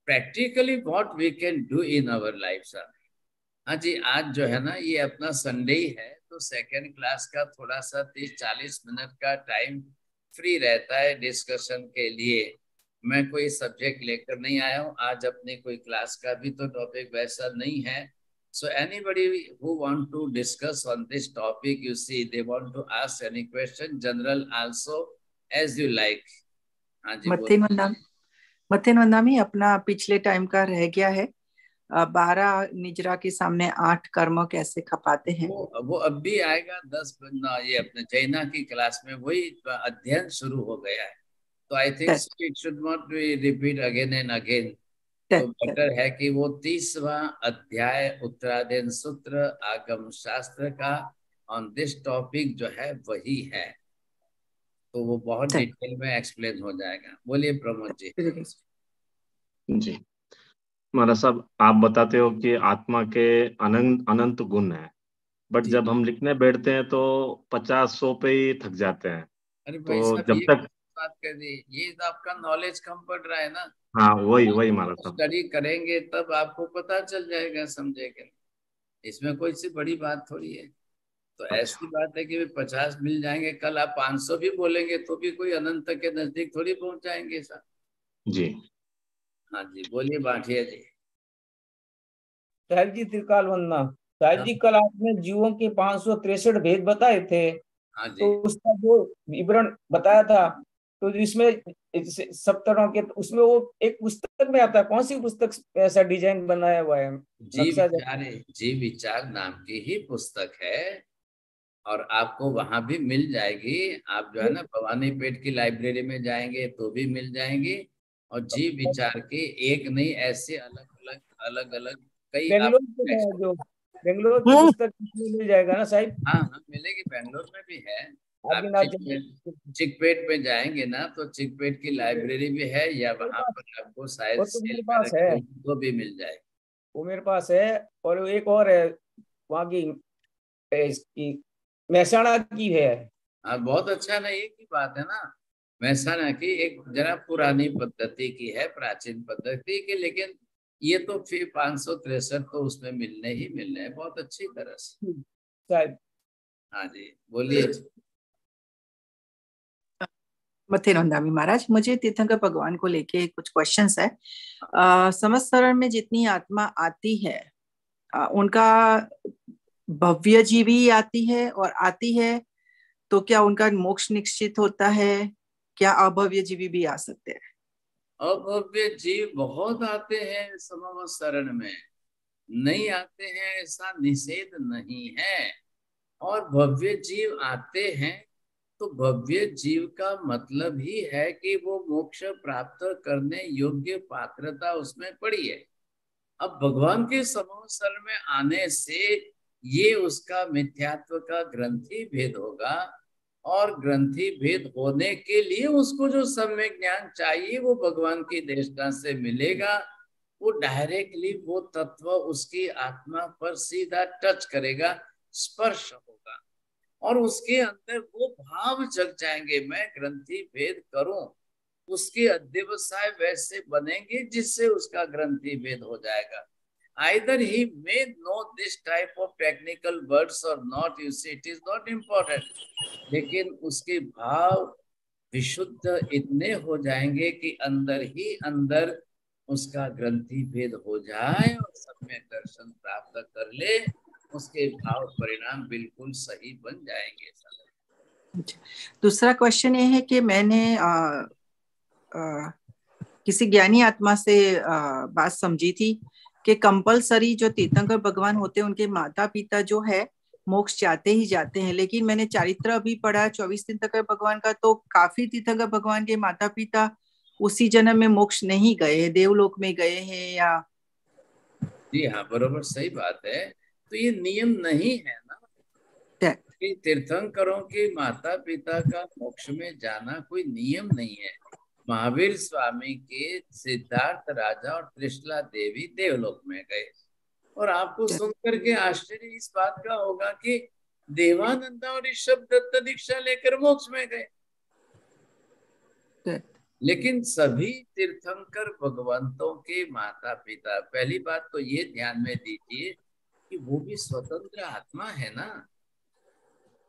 Practically what we can do in our life sir. हाँ जी, आज जो है ना ये अपना संडे ही है, तो सेकेंड क्लास का थोड़ा सा 30-40 मिनट का टाइम फ्री रहता है डिस्कशन के लिए। मैं कोई सब्जेक्ट लेकर नहीं आया हूँ आज, अपनी कोई क्लास का भी तो टॉपिक वैसा नहीं है। So anybody who want to discuss on this topic, you see they want to ask any question, general also, as you like. हाँ जी बोल। मत्थेन वंदामी अपना पिछले टाइम का रह गया है। 12 निजरा के सामने 8 कर्म कैसे खपाते हैं। वो अब भी आएगा 10 ये अपने जैना की क्लास में वही अध्ययन शुरू हो गया है। तो I think it should not be repeat again and again. तो बेटर है कि वो 30वां अध्याय उत्तरायण सूत्र आगम शास्त्र का ऑन दिस टॉपिक जो है वही है, तो वो बहुत डिटेल में एक्सप्लेन हो जाएगा। बोलिए प्रमोद जी। जी महाराज साहब, आप बताते हो कि आत्मा के अनंत अनंत गुण है, बट जब हम लिखने बैठते हैं तो 50-100 पे ही थक जाते हैं। अरे भाई तो साहब, जब ये तक बात कर दी, ये तो आपका नॉलेज कम पड़ रहा है ना। हाँ वही महाराज साहब। स्टडी करेंगे तब आपको पता चल जाएगा, समझेंगे। इसमें कोई सी बड़ी बात थोड़ी है। तो ऐसी अच्छा बात है कि 50 मिल जाएंगे, कल आप 500 भी बोलेंगे तो भी कोई अनंत के नजदीक थोड़ी पहुंच जाएंगे साहब। जी। हाँ जी बोलिए बाठिया जी। साहिब जी त्रिकाल वंदना। साहिब जी कल आपने जीवों के 563 भेद बताए थे। हाँ जी। तो उसका जो विवरण बताया था, तो इसमें सप्तरों के उसमें वो एक पुस्तक में आता है, कौन सी पुस्तक ऐसा डिजाइन बनाया हुआ है? जीव विचार नाम की ही पुस्तक है, और आपको वहां भी मिल जाएगी। आप जो है ना भवानीपेट की लाइब्रेरी में जाएंगे तो भी मिल जाएंगी। और जीव विचार के एक नहीं, ऐसे अलग अलग कई बेंगलोर में जो बेंगलोर की पुस्तक मिल जाएगा ना साहिब? हाँ हाँ मिलेगी, बेंगलोर में भी है। आप चिकपेट में जाएंगे ना तो चिकपेट की लाइब्रेरी भी है, या वहां पर आपको शायद सेल में रखी तो भी मिल जाएगी। वो मेरे पास है। और एक और है वहाँ की, इसकी महसाणा की है। हाँ बहुत अच्छा ना, एक ही बात है ना। महसाणा की एक जरा पुरानी पद्धति की है, प्राचीन पद्धति की, लेकिन ये तो फिर 563 तो उसमें मिलने ही मिलने हैं बहुत अच्छी तरह से। हाँ जी बोलिए। मथेरंदामी महाराज, मुझे तीर्थंकर भगवान को लेके कुछ क्वेश्चंस है। समस्तरण में जितनी आत्मा आती है, उनका भव्य जीवी आती है और आती है, तो क्या उनका मोक्ष निश्चित होता है? क्या अभव्य जीवी भी आ सकते हैं? अभव्य जीव बहुत आते हैं समवसरण में, नहीं आते हैं ऐसा निषेध नहीं है। और भव्य जीव आते हैं तो भव्य जीव का मतलब ही है कि वो मोक्ष प्राप्त करने योग्य पात्रता उसमें पड़ी है। अब भगवान के समवसरण में आने से ये उसका मिथ्यात्व का ग्रंथि भेद होगा, और ग्रंथि भेद होने के लिए उसको जो सम्यक ज्ञान चाहिए वो भगवान की दृष्टि से मिलेगा। वो डायरेक्टली वो तत्व उसकी आत्मा पर सीधा टच करेगा, स्पर्श होगा, और उसके अंदर वो भाव जग जाएंगे, मैं ग्रंथि भेद करूं। उसके अध्यवसाय वैसे बनेंगे जिससे उसका ग्रंथि भेद हो जाएगा। Either he may know this type of technical words or not, you see, it is not important. लेकिन उसके भाव विशुद्ध इतने हो जाएंगे कि अंदर ही अंदर उसका ग्रंथि भेद हो जाए और सम्यक दर्शन प्राप्त कर ले, उसके भाव परिणाम बिल्कुल सही बन जाएंगे। दूसरा क्वेश्चन ये है कि मैंने किसी ज्ञानी आत्मा से बात समझी थी कि कंपलसरी जो तीर्थंकर भगवान होते हैं उनके माता पिता जो है मोक्ष जाते ही जाते हैं, लेकिन मैंने चारित्र अभी पढ़ा 24 तीर्थंकर भगवान का, तो काफी तीर्थंकर भगवान के माता पिता उसी जन्म में मोक्ष नहीं गए, देवलोक में गए हैं या? जी हाँ बरोबर सही बात है। तो ये नियम नहीं है ना कि तीर्थंकरों के माता पिता का मोक्ष में जाना कोई नियम नहीं है। महावीर स्वामी के सिद्धार्थ राजा और त्रिशला देवी देवलोक में गए, और आपको सुनकर के आश्चर्य इस बात का होगा कि देवानंद और ऋषभ दत्त दीक्षा लेकर मोक्ष में गए। लेकिन सभी तीर्थंकर भगवंतों के माता पिता, पहली बात तो ये ध्यान में दीजिए कि वो भी स्वतंत्र आत्मा है ना,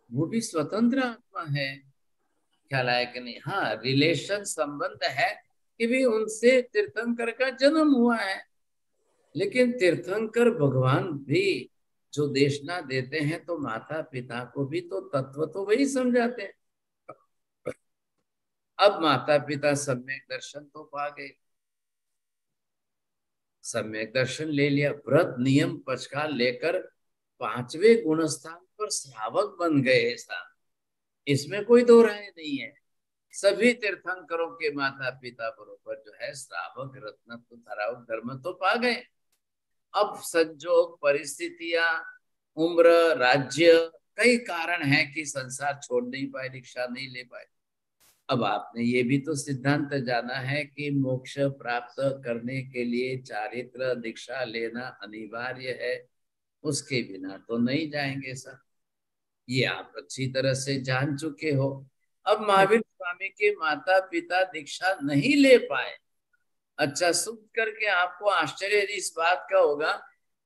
वो भी स्वतंत्र आत्मा है। ख्याल आया कि नहीं? हाँ, रिलेशन संबंध है कि भी उनसे तीर्थंकर का जन्म हुआ है, लेकिन तीर्थंकर भगवान भी जो देशना देते हैं तो माता पिता को भी तो तत्व तो वही समझाते हैं। अब माता पिता सम्यक दर्शन तो पा गए, सम्यक दर्शन ले लिया, व्रत नियम पचकाल लेकर 5वें गुणस्थान पर श्रावक बन गए साहब, इसमें कोई दो राय नहीं है। सभी तीर्थंकरों के माता पिता बरोबर जो है श्रावक रत्न तो धराव धर्म तो पा गए। अब संजोग, परिस्थितियां, उम्र, राज्य, कई कारण है कि संसार छोड़ नहीं पाए, दीक्षा नहीं ले पाए। अब आपने ये भी तो सिद्धांत जाना है कि मोक्ष प्राप्त करने के लिए चारित्र दीक्षा लेना अनिवार्य है, उसके बिना तो नहीं जाएंगे सर, ये आप अच्छी तरह से जान चुके हो। अब महावीर स्वामी के माता पिता दीक्षा नहीं ले पाए। अच्छा, सुन करके आपको आश्चर्य इस बात का होगा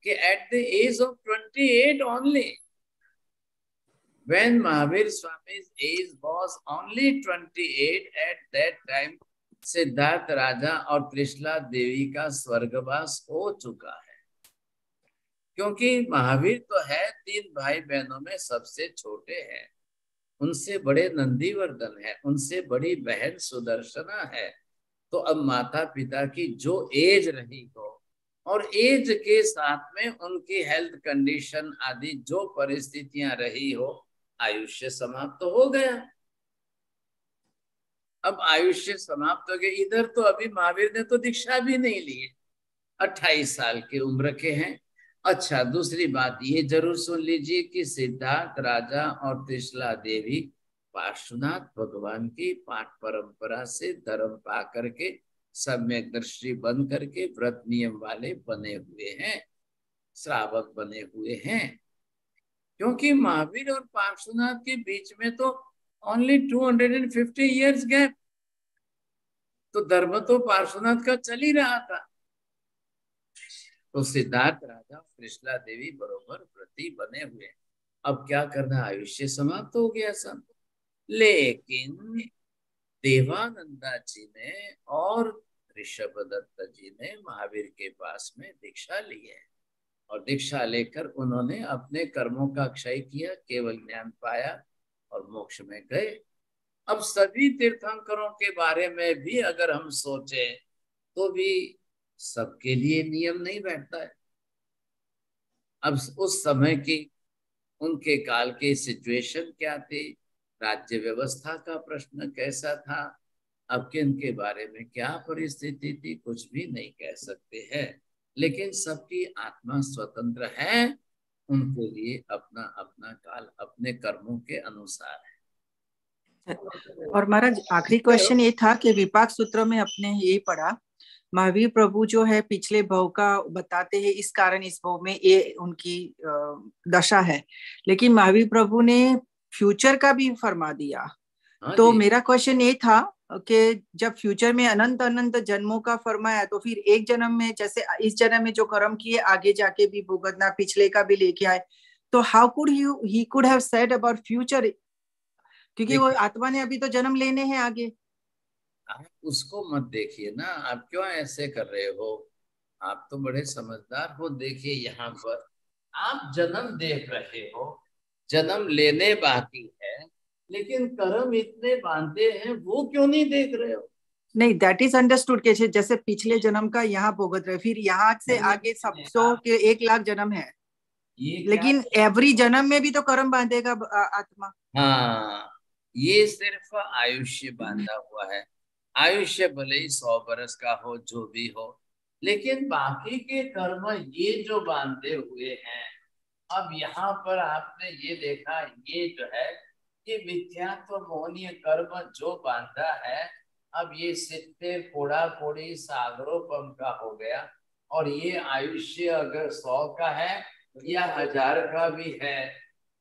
कि at the age of 28 only, when Mahavir Swami's age was only 28, at that time Siddharth राजा और त्रिशला देवी का स्वर्गवास हो चुका है। क्योंकि महावीर तो है 3 भाई बहनों में सबसे छोटे हैं, उनसे बड़े नंदीवर्धन है, उनसे बड़ी बहन सुदर्शना है। तो अब माता पिता की जो एज रही हो और एज के साथ में उनकी हेल्थ कंडीशन आदि जो परिस्थितियां रही हो, आयुष्य समाप्त तो हो गया। अब आयुष्य समाप्त हो गया, इधर तो अभी महावीर ने तो दीक्षा भी नहीं ली है, 28 साल की उम्र के हैं। अच्छा, दूसरी बात ये जरूर सुन लीजिए कि सिद्धार्थ राजा और त्रिशला देवी पार्श्वनाथ भगवान की पाठ परंपरा से धर्म पा करके सम्यक दृष्टि बन करके व्रत नियम वाले बने हुए हैं, श्रावक बने हुए हैं। क्योंकि महावीर और पार्श्वनाथ के बीच में तो ओनली 250 इयर्स गैप, तो धर्म तो पार्श्वनाथ का चल ही रहा था। तो सिद्धार्थ राजा त्रिशला देवी बरोबर व्रती बने हुए। अब क्या करना, आयुष्य समाप्त हो गया सब। लेकिन देवानंदा जी ने और ऋषभ दत्त जी ने महावीर के पास में दीक्षा ली है, और दीक्षा लेकर उन्होंने अपने कर्मों का क्षय किया, केवल ज्ञान पाया और मोक्ष में गए। अब सभी तीर्थंकरों के बारे में भी अगर हम सोचे तो भी सबके लिए नियम नहीं बैठता है। अब उस समय की उनके काल की सिचुएशन क्या थी, राज्य व्यवस्था का प्रश्न कैसा था, अब किनके बारे में क्या परिस्थिति थी, कुछ भी नहीं कह सकते हैं। लेकिन सबकी आत्मा स्वतंत्र है, उनके लिए अपना अपना काल अपने कर्मों के अनुसार है। और महाराज आखिरी क्वेश्चन ये था कि विपाक सूत्र में अपने ये पढ़ा, महावीर प्रभु जो है पिछले भव का बताते हैं, इस कारण इस भव में ये उनकी दशा है, लेकिन महावीर प्रभु ने फ्यूचर का भी फरमा दिया। तो मेरा क्वेश्चन ये था कि जब फ्यूचर में अनंत अनंत जन्मों का फरमाया, तो फिर एक जन्म में जैसे इस जन्म में जो कर्म किए आगे जाके भी भुगतना, पिछले का भी लेके आए, तो how could he could have said about future, क्योंकि वो आत्मा ने अभी तो जन्म लेने हैं आगे। आप उसको मत देखिए ना, आप क्यों ऐसे कर रहे हो, आप तो बड़े समझदार हो। देखिए यहाँ पर आप जन्म देख रहे हो, जन्म लेने बाकी है, लेकिन कर्म इतने बांधे हैं, वो क्यों नहीं देख रहे हो? नहीं, दैट इज अंडरस्टूड के जैसे पिछले जन्म का यहाँ भुगत रहे, फिर यहाँ से आगे 100 के 1 लाख जन्म है, लेकिन एवरी जन्म में भी तो कर्म बांधेगा आत्मा। हाँ, ये सिर्फ आयुष्य बांधा हुआ है। आयुष्य भले ही 100 बरस का हो, जो भी हो, लेकिन बाकी के कर्म ये जो बांधे हुए हैं। अब यहाँ पर आपने ये देखा, ये जो है ये मिथ्यात्व मोहनीय कर्म जो बांधा है, अब ये 70 कोड़ा कोड़ी सागरोपम का हो गया। और ये आयुष्य अगर 100 का है या 1000 का भी है,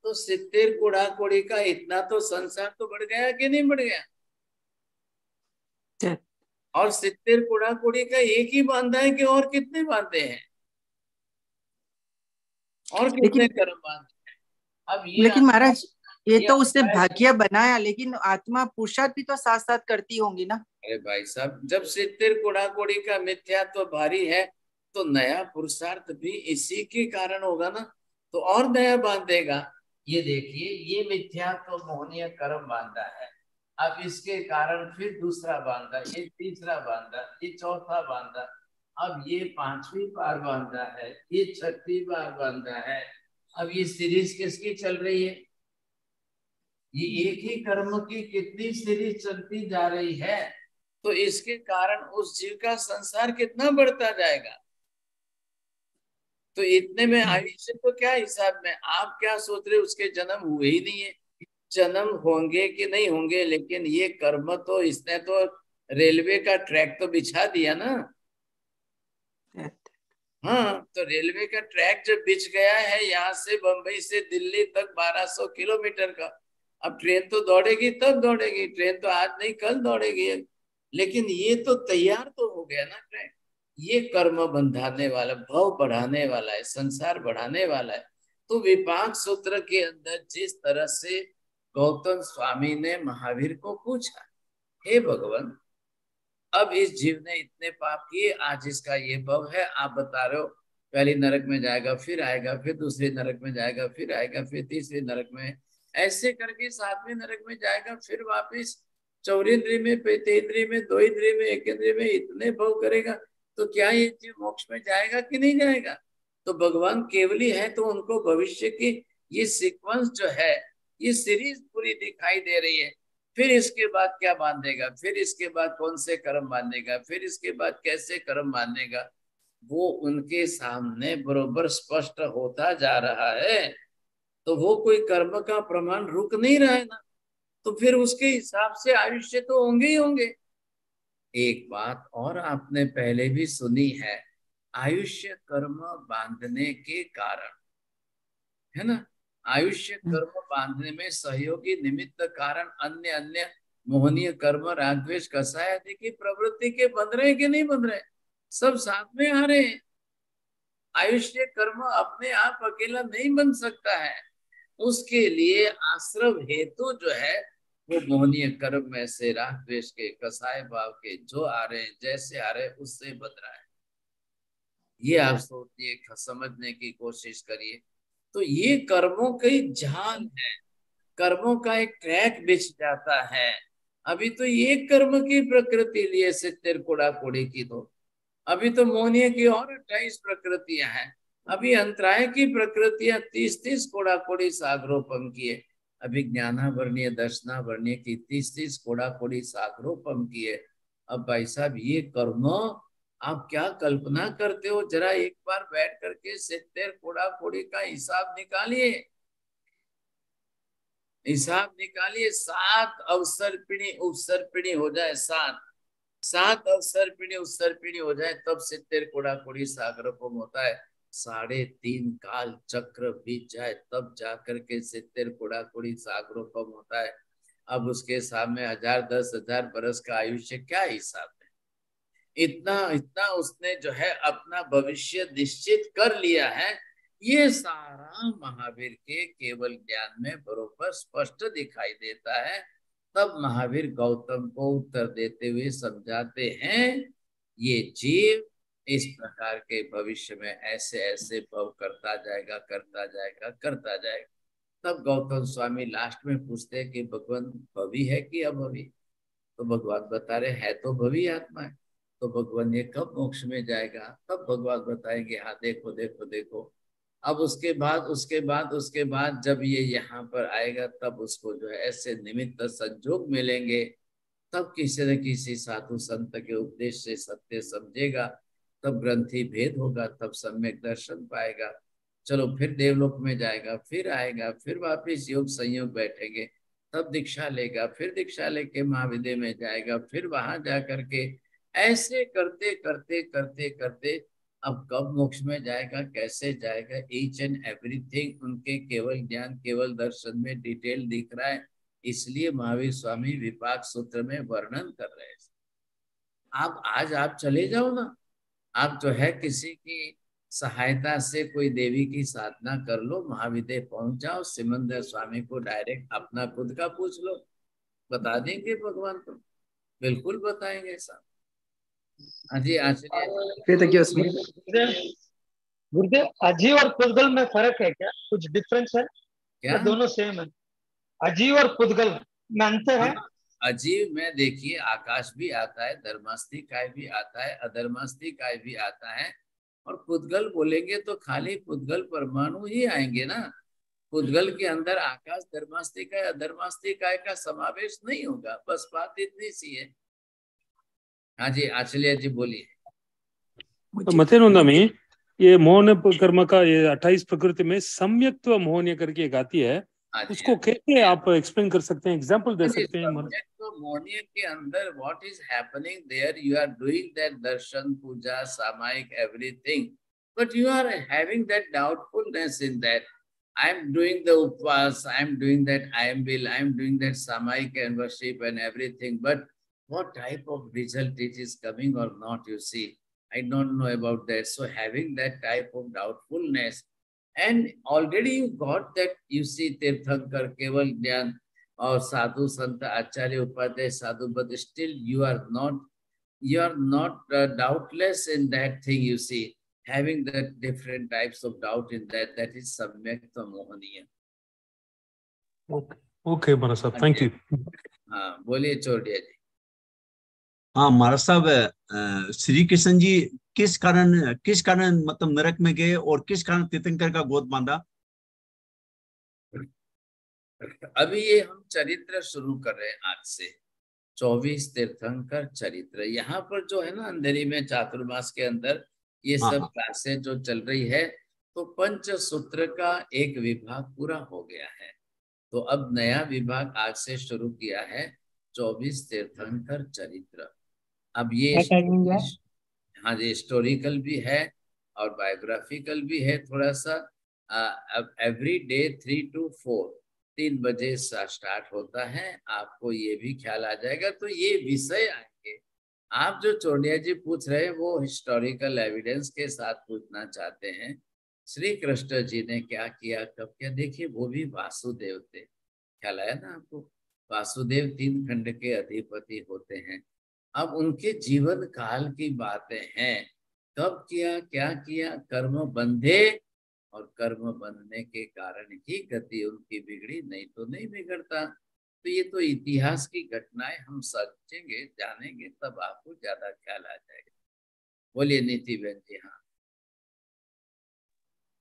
तो 70 कोड़ा कोड़ी का इतना तो संसार तो बढ़ गया कि नहीं बढ़ गया? और 70 कोड़ा कोड़ी का एक ही बांधा है कि और कितने बांधे हैं, और कितने कर्म बांधे हैं? अब लेकिन महाराज ये तो उसने आता है। भाग्य बनाया, लेकिन आत्मा पुरुषार्थ भी तो साथ साथ करती होंगी ना। अरे भाई साहब, जब 70 कोड़ा कोड़ी का मिथ्यात्व भारी है तो नया पुरुषार्थ भी इसी के कारण होगा ना, तो और नया बांधेगा। ये देखिए, ये मिथ्यात्व मोहनीय कर्म बांधा है, अब इसके कारण फिर दूसरा बांधा, ये तीसरा बांधा, ये चौथा बांधा, अब ये पांचवी बार बांधा है, ये छठी बार बांधा है। अब ये सीरीज किसकी चल रही है? ये एक ही कर्म की कितनी सीरीज चलती जा रही है, तो इसके कारण उस जीव का संसार कितना बढ़ता जाएगा। तो इतने में आयुष्य तो क्या हिसाब में, आप क्या सोच रहे, उसके जन्म हुए ही नहीं है। जन्म होंगे कि नहीं होंगे, लेकिन ये कर्म तो इसने तो रेलवे का ट्रैक तो बिछा दिया ना। हाँ, तो रेलवे का ट्रैक जब बिछ गया है, यहाँ से बंबई से दिल्ली तक 1200 किलोमीटर का, अब ट्रेन तो दौड़ेगी, तब दौड़ेगी ट्रेन, तो आज नहीं कल दौड़ेगी। लेकिन ये तो तैयार तो हो गया ना ट्रैक। ये कर्म बंधाने वाला, भव बढ़ाने वाला है, संसार बढ़ाने वाला है। तो विपाक सूत्र के अंदर जिस तरह से गौतम स्वामी ने महावीर को पूछा, हे भगवान, अब इस जीव ने इतने पाप किए, आज इसका ये भव है, आप बता रहे हो पहली नरक में जाएगा, फिर आएगा, फिर दूसरी नरक में जाएगा, फिर आएगा, फिर तीसरी नरक में, ऐसे करके सातवें नरक में जाएगा, फिर वापिस चौरेंद्री में, पेतेंद्री में, दो इंद्री में, एक इंद्री में, इतने भव करेगा, तो क्या ये जीव मोक्ष में जाएगा कि नहीं जाएगा? तो भगवान केवली है, तो उनको भविष्य की ये सीक्वेंस जो है, ये सीरीज पूरी दिखाई दे रही है। फिर इसके बाद क्या बांधेगा, फिर इसके बाद कौन से कर्म बांधेगा, फिर इसके बाद कैसे कर्म बांधेगा, वो उनके सामने बरोबर स्पष्ट होता जा रहा है। तो वो कोई कर्म का प्रमाण रुक नहीं रहा है ना, तो फिर उसके हिसाब से आयुष्य तो होंगे ही होंगे। एक बात और आपने पहले भी सुनी है, आयुष्य कर्म बांधने के कारण, है ना, आयुष्य कर्म बांधने में सहयोगी निमित्त कारण अन्य अन्य मोहनीय कर्म, रागद्वेष, कसाय आदि की प्रवृत्ति के बंध रहे कि नहीं बंध रहे, सब साथ में आ रहे हैं। आयुष्य कर्म अपने आप अकेला नहीं बन सकता है, उसके लिए आश्रम हेतु जो है वो मोहनीय कर्म में से राग द्वेष के, कसाय भाव के जो आ रहे हैं, जैसे आ रहे हैं, उससे बन रहा है। ये आप सोचिए, समझने की कोशिश करिए। तो ये कर्मों की जाल है, कर्मों का एक ट्रैक बिछ जाता है। अभी तो ये कर्म की प्रकृति लिए 70 कोड़ा कोड़ी की, तो अभी तो मोहनीय की और 28 प्रकृतियां हैं। अभी अंतराय की प्रकृतियां 30-30 कोड़ा कोड़ी सागरोपम की है। अभी ज्ञानावर्णीय दर्शनावर्णीय की 30-30 कोड़ा कोड़ी सागरोपम की है। अब भाई साहब, ये कर्म आप क्या कल्पना करते हो, जरा एक बार बैठ करके 70 कोड़ा कोड़ी का हिसाब निकालिए, हिसाब निकालिए। 7 अवसर पीढ़ी उपसर पीढ़ी हो जाए, 7 अवसर पीढ़ी उत्सर पीढ़ी हो जाए, तब 70 कोड़ा कोड़ी सागरोपम होता है। 3.5 काल चक्र बीत जाए, तब जाकर के 70 कोड़ा कोड़ी सागरोपम होता है। अब उसके सामने 1000 10,000 बरस का आयुष्य क्या हिसाब है। इतना इतना उसने जो है अपना भविष्य निश्चित कर लिया है। ये सारा महावीर के केवल ज्ञान में बरोबर स्पष्ट दिखाई देता है। तब महावीर गौतम को उत्तर देते हुए समझाते हैं, ये जीव इस प्रकार के भविष्य में ऐसे ऐसे भव करता जाएगा, करता जाएगा, करता जाएगा। तब गौतम स्वामी लास्ट में पूछते हैं कि भगवान भवी है कि अभवी? तो भगवान बता रहे है तो भवी आत्मा है। तो भगवान ये कब मोक्ष में जाएगा? तब भगवान बताएंगे, हाँ देखो देखो देखो। अब उसके बाद जब ये यहाँ पर आएगा, तब उसको जो है ऐसे निमित्त संजोग मिलेंगे, तब किसी न किसी साधु संत के उपदेश से सत्य समझेगा, तब ग्रंथि भेद होगा, तब सम्यक दर्शन पाएगा। चलो फिर देवलोक में जाएगा, फिर आएगा, फिर वापिस योग संयोग बैठेंगे, तब दीक्षा लेगा, फिर दीक्षा लेके महाविद्या में जाएगा, फिर वहां जा करके ऐसे करते करते करते करते अब कब मोक्ष में जाएगा, कैसे जाएगा, ईच एंड एवरीथिंग उनके केवल ज्ञान, केवल दर्शन में डिटेल दिख रहा है। इसलिए महावीर स्वामी विपाक सूत्र में वर्णन कर रहे हैं। आप आज आप चले जाओ ना, आप जो है किसी की सहायता से कोई देवी की साधना कर लो, महाविद्या पहुंच जाओ, सिमंदर स्वामी को डायरेक्ट अपना खुद का पूछ लो, बता देंगे भगवान तो, बिल्कुल बताएंगे साहब। हाँ जी आचार्य जी। फिर तक उसमें गुरुदेव, अजीव और पुद्गल में फर्क है क्या, कुछ डिफरेंस है क्या? या दोनों सेम है? अजीव और पुद्गल में अंतर है? हाँ, अजीव में देखिए आकाश भी आता है, धर्मास्तिकाय भी आता है, अधर्मास्तिकाय भी आता है, और पुद्गल बोलेंगे तो खाली पुद्गल परमाणु ही आएंगे ना, पुद्गल के अंदर आकाश धर्मास्तिकाय अधर्मास्तिकाय का समावेश नहीं होगा, बस बात इतनी सी है। हाँ जी आचार्य जी बोलिए। मतेनोंदा में ये मोहन कर्म का ये 28 प्रकृति में सम्यक्त्व मोहनीय करके एक आती है, उसको कैसे आप एक्सप्लेन कर सकते हैं, एग्जांपल दे सकते हैं? सम्यक्त्व मोहनीय के अंदर what is happening there, you are doing that darshan puja samayik everything, but you are having that doubtfulness in that I am doing the upvas, I am doing that I am will, I am doing that samayik and worship and everything, but what type of result it is coming or not, you see, I don't know about that. So having that type of doubtfulness, and already you got that, you see, Tirthankar, Keval Gyan, or Sadhu Sant Acharya Upadhyay Sadhu, but still you are not doubtless in that thing, you see, having the different types of doubt in that, that is Samyakta Mohaniya. Okay, Maharaj Sahab, thank you. हाँ बोलिए चौड़िया जी। हाँ महाराज साहब, श्री कृष्ण जी किस कारण मतलब नरक में गए और किस कारण तीर्थंकर का गोद बांधा? अभी ये हम चरित्र शुरू कर रहे हैं आज से, 24 तीर्थंकर चरित्र। यहाँ पर जो है ना अंधेरी में चातुर्मास के अंदर ये सब क्लासें जो चल रही है, तो पंच सूत्र का एक विभाग पूरा हो गया है, तो अब नया विभाग आज से शुरू किया है 24 तीर्थंकर चरित्र। अब ये हाँ जी हिस्टोरिकल भी है और बायोग्राफिकल भी है थोड़ा सा। अब एवरी डे 3 to 4 3 बजे से स्टार्ट होता है, आपको ये भी ख्याल आ जाएगा। तो ये विषय आएंगे, आप जो चौड़िया जी पूछ रहे हैं वो हिस्टोरिकल एविडेंस के साथ पूछना चाहते हैं, श्री कृष्ण जी ने क्या किया कब किया। देखिए वो भी वासुदेव थे, ख्याल आया ना आपको, वासुदेव 3 खंड के अधिपति होते हैं। अब उनके जीवन काल की बातें हैं, कब किया क्या किया, कर्म बंधे और कर्म बंधने के कारण ही गति उनकी बिगड़ी, नहीं तो नहीं बिगड़ता। तो ये तो इतिहास की घटनाएं हम समझेंगे जानेंगे तब आपको ज्यादा ख्याल आ जाएगा। बोलिए नीति बहन जी। हाँ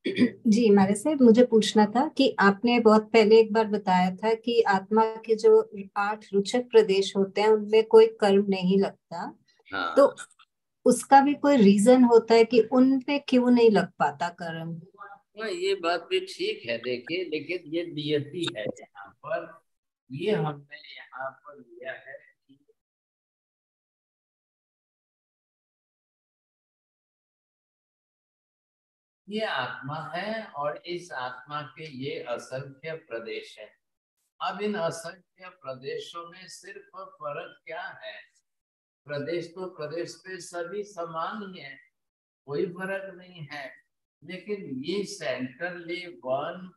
जी महाराज साहब, मुझे पूछना था कि आपने बहुत पहले एक बार बताया था कि आत्मा के जो 8 रुचक प्रदेश होते हैं उनमें कोई कर्म नहीं लगता। हाँ। तो उसका भी कोई रीजन होता है कि उन पे क्यों नहीं लग पाता कर्म? ये बात भी ठीक है, देखिए लेकिन ये नियति है यहाँ पर, ये हमने यहाँ पर लिया है कि ये आत्मा है और इस आत्मा के ये असंख्य प्रदेश है। अब इन असंख्य प्रदेशों में सिर्फ फर्क क्या है, प्रदेश तो प्रदेश पे सभी समान ही है, कोई फर्क नहीं है, लेकिन ये सेंट्रली 1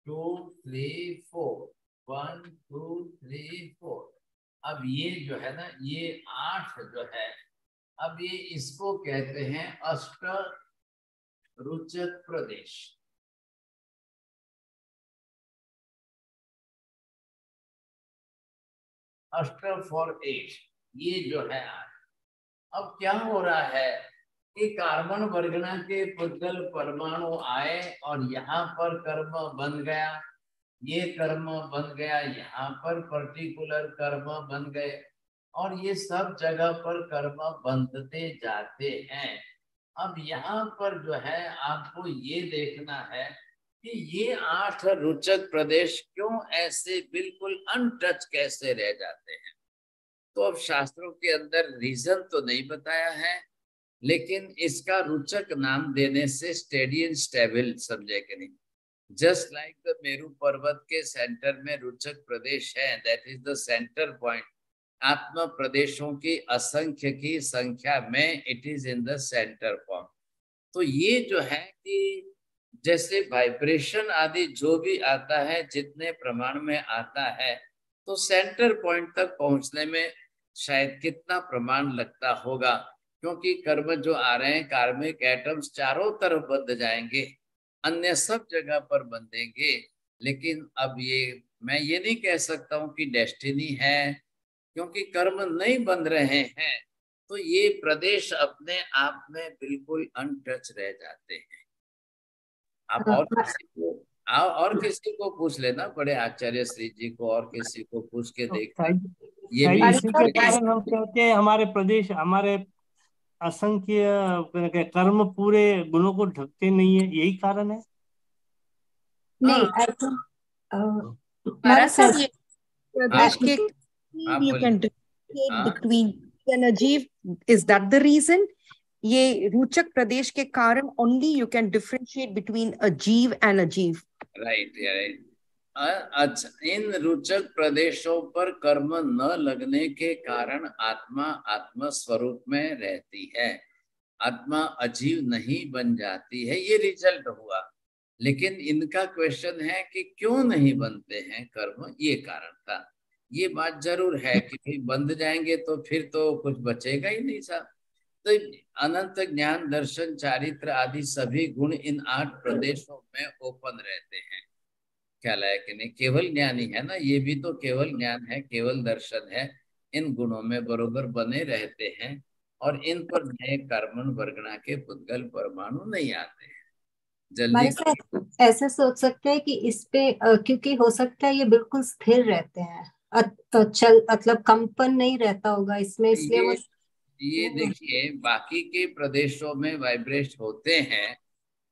2 3 4 1 2 3 4, अब ये जो है ना ये 8 जो है, अब ये इसको कहते हैं अष्ट रुचक प्रदेश। अष्ट फॉर 8, ये जो है 8। अब क्या हो रहा है कि कार्बन वर्गना के पुद्गल परमाणु आए और यहाँ पर कर्म बन गया, ये कर्म बन गया, यहाँ पर पर्टिकुलर कर्म बन गए, और ये सब जगह पर कर्म बंधते जाते हैं। अब यहाँ पर जो है आपको ये देखना है कि ये 8 रुचक प्रदेश क्यों ऐसे बिल्कुल अनटच कैसे रह जाते हैं। तो अब शास्त्रों के अंदर रीजन तो नहीं बताया है, लेकिन इसका रुचक नाम देने से स्टेडी एंड स्टेबल समझे कि नहीं। जस्ट लाइक द मेरू पर्वत के सेंटर में रुचक प्रदेश है, that is the centre point, आत्मा प्रदेशों की असंख्य की संख्या में it is in the centre form. तो ये जो है कि जैसे वाइब्रेशन आदि जो भी आता है, जितने प्रमाण में आता है, तो सेंटर पॉइंट तक पहुंचने में शायद कितना प्रमाण लगता होगा, क्योंकि कर्म जो आ रहे हैं, कार्मिक एटम्स चारों तरफ बंध जाएंगे, अन्य सब जगह पर बंधेंगे। लेकिन अब ये मैं ये नहीं कह सकता हूं कि डेस्टिनी है, क्योंकि कर्म नहीं बंध रहे हैं, तो ये प्रदेश अपने आप में बिल्कुल अनटच रह जाते हैं। आप और किसी को पूछ लेना, बड़े आचार्य श्री जी को, और किसी को पूछ के देखना, ये भी इसी के कारण हम कहते हैं हमारे प्रदेश, हमारे असंख्य कर्म पूरे गुणों को ढकते नहीं है, यही कारण है। नहीं, महाराज साहब, ये प्रदेश के you can differentiate between and achieve, is that the reason? ये रूचक प्रदेश के कारण only you can differentiate between achieve and achieve. Right. अच्छा, इन रुचक प्रदेशों पर कर्म न लगने के कारण आत्मा आत्म स्वरूप में रहती है, आत्मा अजीव नहीं बन जाती है, ये रिजल्ट हुआ। लेकिन इनका क्वेश्चन है कि क्यों नहीं बनते हैं कर्म, ये कारण था। ये बात जरूर है कि भाई बंद जाएंगे तो फिर तो कुछ बचेगा ही नहीं साहब। तो अनंत ज्ञान, दर्शन, चारित्र आदि सभी गुण इन 8 प्रदेशों में ओपन रहते हैं। ख्याल है कि नहीं? केवल ज्ञानी है ना, ये भी तो केवल ज्ञान है, केवल दर्शन है, इन गुणों में बरोबर बने रहते हैं, और इन पर नए कर्मण वर्गणा के पुद्गल परमाणु नहीं आते हैं जल्दी। ऐसे सोच सकते हैं कि इस पे क्योंकि हो सकता है ये बिल्कुल स्थिर रहते हैं, चल मतलब कंपन नहीं रहता होगा इसमें, इसलिए वो ये देखिए, बाकी के प्रदेशों में वाइब्रेट होते हैं,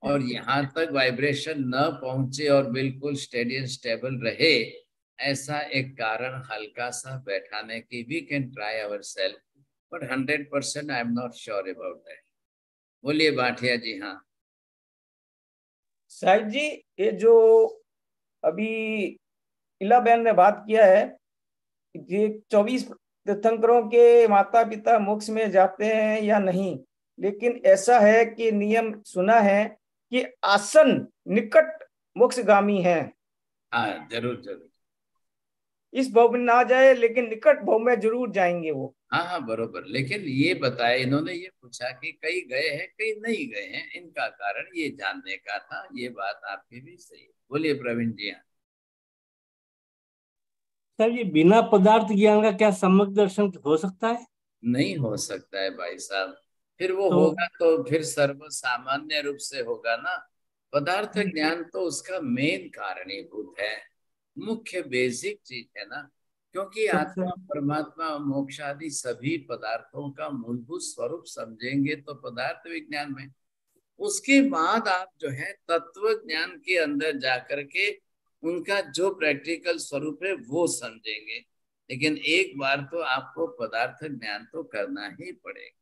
और यहाँ तक वाइब्रेशन न पहुंचे और बिल्कुल स्टेडी एंड स्टेबल रहे, ऐसा एक कारण हल्का सा बैठाने की we can try our self, but 100% I am not sure about that. बोलिए भाटिया जी। हाँ साहिब जी, ये जो अभी इला बहन ने बात किया है, ये 24 तीर्थंकरों के माता पिता मोक्ष में जाते हैं या नहीं, लेकिन ऐसा है कि नियम सुना है कि आसन निकट मोक्षगामी है। हाँ, जरूर जरूर, इस भव में ना जाए लेकिन निकट भव में जरूर जाएंगे वो। हाँ बरोबर। लेकिन ये बताया, इन्होंने ये पूछा कि कई गए हैं कई नहीं गए हैं, इनका कारण ये जानने का था। ये बात आपकी भी सही है। बोलिए प्रवीण जी। हाँ सर, ये बिना पदार्थ ज्ञान का क्या सम्यक दर्शन हो सकता है? नहीं हो सकता है भाई साहब। फिर वो होगा तो फिर सर्व सामान्य रूप से होगा ना। पदार्थ ज्ञान तो उसका मेन कारणीभूत है, मुख्य बेसिक चीज है ना, क्योंकि आत्मा परमात्मा मोक्ष आदि सभी पदार्थों का मूलभूत स्वरूप समझेंगे तो पदार्थ विज्ञान में, उसके बाद आप जो है तत्व ज्ञान के अंदर जाकर के उनका जो प्रैक्टिकल स्वरूप है वो समझेंगे। लेकिन एक बार तो आपको पदार्थ ज्ञान तो करना ही पड़ेगा।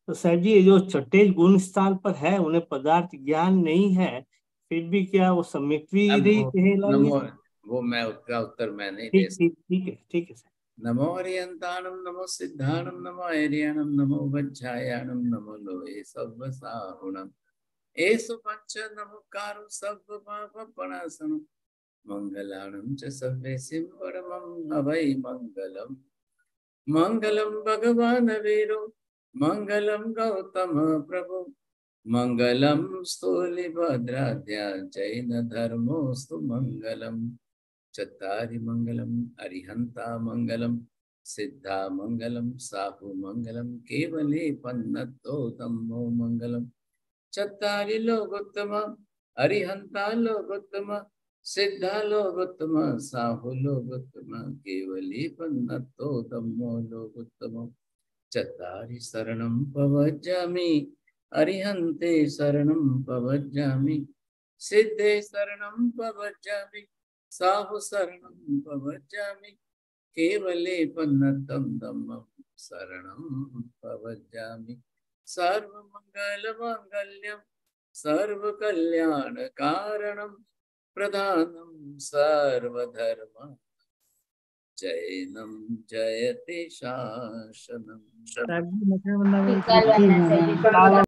तो सर जी, जो छठे गुण स्थान पर है उन्हें पदार्थ ज्ञान नहीं है, फिर भी क्या वो सम्यक भी नहीं कहलाएंगे? वो मैं उसका उत्तर मैं नहीं दे सकता। ठीक है सर। नमो हरियंताणम, नमो सिद्धाणम, नमो ऐर्याणम, नमो वज्रायाणम, नमो लोहे सव्व साहुणम, एसु पंच नमोकारो सव्व पापपणासनम, मंगलाणं च सर्वेसिं परमं अभय मंगलम। मंगलम भगवान वीरो, मंगलम गौतम प्रभु, मंगलम स्थूलिभद्राद्या जैन धर्मोस्तु मंगलम। चत्तारि मंगलम अरिहंता मंगलम, सिद्धा मंगलम साहु मंगलम, केवले पन्नतो धम्मो मंगलम। चत्तारि लोकोत्तम अरिहंता लोकोत्तम, सिद्धा लोकोत्तम साहु लोकोत्तम, केवले पन्नतो धम्मो लोकोत्तम। चत्तारि शरणं पवज्जामि, अरिहन्ते शरणं पवज्जामि, सिद्धे शरणं पवज्जामि, साहु शरणं पवज्जामि, केवले पन्नतं धम्मं शरणं पवज्जामि। सर्वमंगलमांगल्यं सर्वकल्याणकारणं, प्रधानं सर्वधर्म जैनं जयति शासनम्।